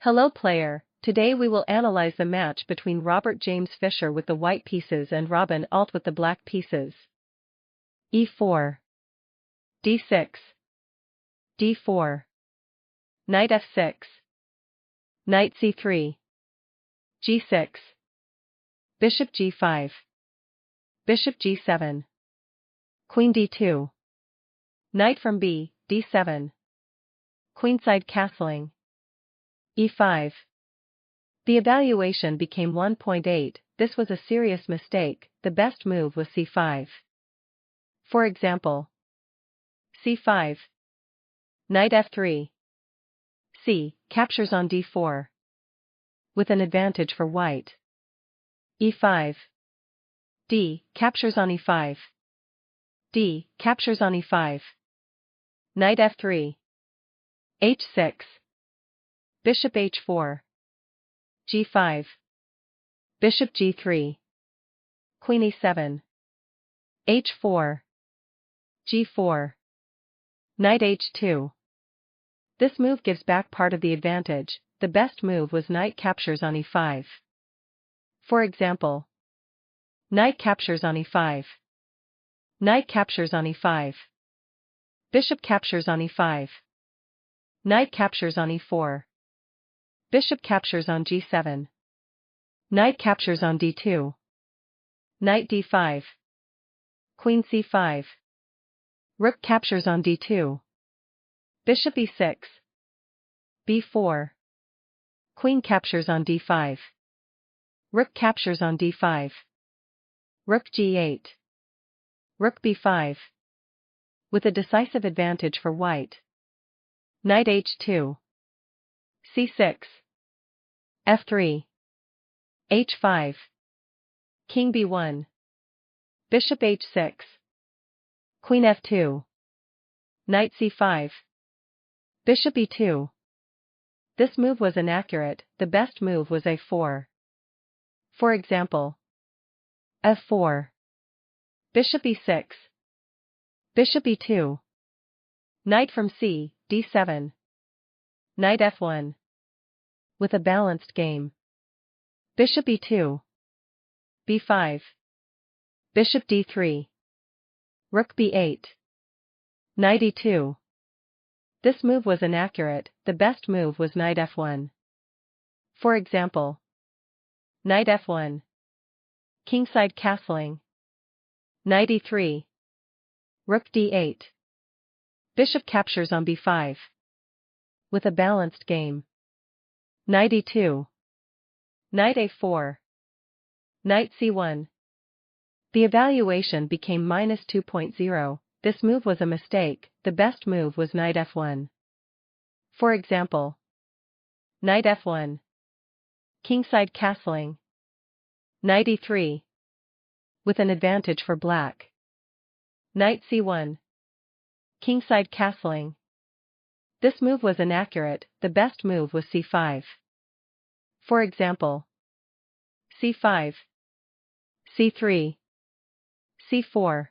Hello player, today we will analyze the match between Robert James Fischer with the white pieces and Robin Ault with the black pieces. e4, d6, d4, knight f6, knight c3, g6, bishop g5, bishop g7, queen d2, knight from b, d7, queenside castling, e5. The evaluation became 1.8, this was a serious mistake, the best move was c5. For example, c5, knight f3, c, captures on d4, with an advantage for white, e5, d, captures on e5, d, captures on e5, knight f3, h6, bishop h4, g5, bishop g3, queen e7, h4, g4, knight h2. This move gives back part of the advantage, the best move was knight captures on e5. For example, knight captures on e5, knight captures on e5, bishop captures on e5, knight captures on e4, bishop captures on g7, knight captures on d2, knight d5, queen c5, rook captures on d2, bishop e6, b4, queen captures on d5, rook captures on d5, rook g8, rook b5, with a decisive advantage for white, knight h2, c6, f3, h5, king b1, bishop h6, queen f2, knight c5, bishop e2. This move was inaccurate, the best move was a4. For example, f4, bishop e6, bishop e2, knight from c, d7, knight f1. With a balanced game, bishop e2, b5, bishop d3, rook b8, knight e2. This move was inaccurate, the best move was knight f1. For example, knight f1, kingside castling, knight e3, rook d8, bishop captures on b5. With a balanced game, knight e2, knight a4, knight c1. The evaluation became -2.0, this move was a mistake, the best move was knight f1. For example, knight f1, kingside castling, knight e3, with an advantage for black, knight c1, kingside castling. This move was inaccurate, the best move was c5. For example, c5, c3, c4,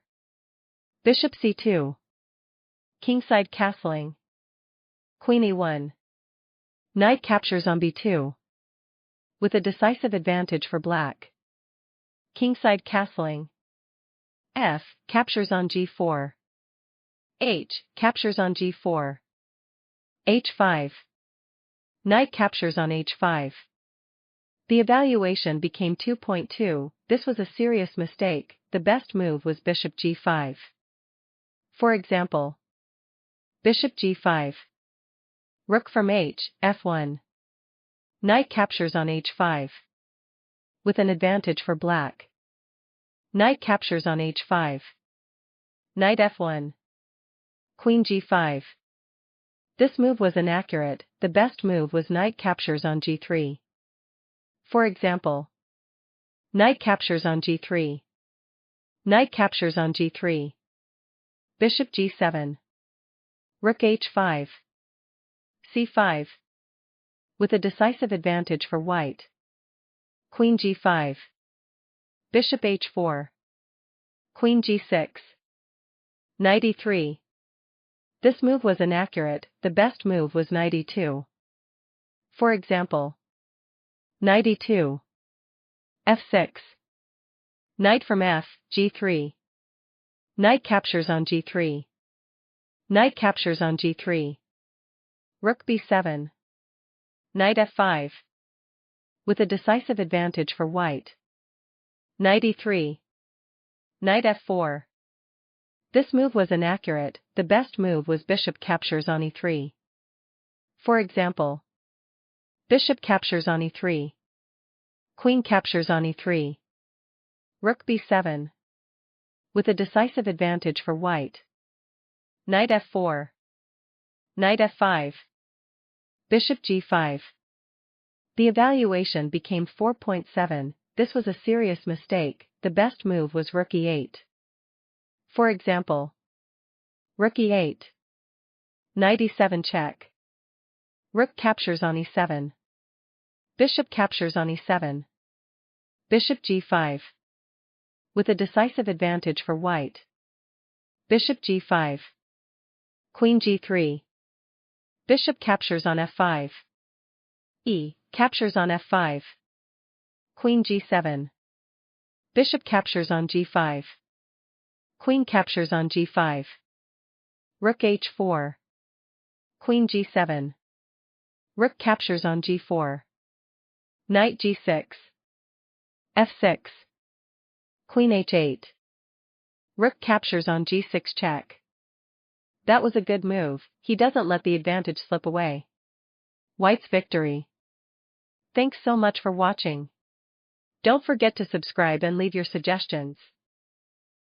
bishop c2, kingside castling, queen e1, knight captures on b2, with a decisive advantage for black, kingside castling, f, captures on g4, h, captures on g4, h5, knight captures on h5. The evaluation became 2.2, this was a serious mistake, the best move was bishop g5. For example, bishop g5, rook from h, f1, knight captures on h5. With an advantage for black, knight captures on h5, knight f1, queen g5. This move was inaccurate, the best move was knight captures on g3. For example, knight captures on g3, knight captures on g3, bishop g7, rook h5, c5. With a decisive advantage for white, queen g5, bishop h4, queen g6, knight e3. This move was inaccurate, the best move was knight e2. For example, Knight e2. f6. Knight from f, g3. Knight captures on g3. Knight captures on g3. Rook b7. Knight f5. With a decisive advantage for white. Knight e3. Knight f4. This move was inaccurate, the best move was bishop captures on e3. For example, bishop captures on e3. Queen captures on e3. Rook b7. With a decisive advantage for white. Knight f4. Knight f5. Bishop g5. The evaluation became 4.7, this was a serious mistake, the best move was rook e8. For example, rook e8. Knight e7 check. Rook captures on e7. Bishop captures on e7. Bishop g5. With a decisive advantage for white. Bishop g5. Queen g3. Bishop captures on f5. E. Captures on f5. Queen g7. Bishop captures on g5. Queen captures on g5. Rook h4. Queen g7. Rook captures on g4. Knight g6. f6. Queen h8. Rook captures on g6 check. That was a good move, he doesn't let the advantage slip away. White's victory. Thanks so much for watching. Don't forget to subscribe and leave your suggestions.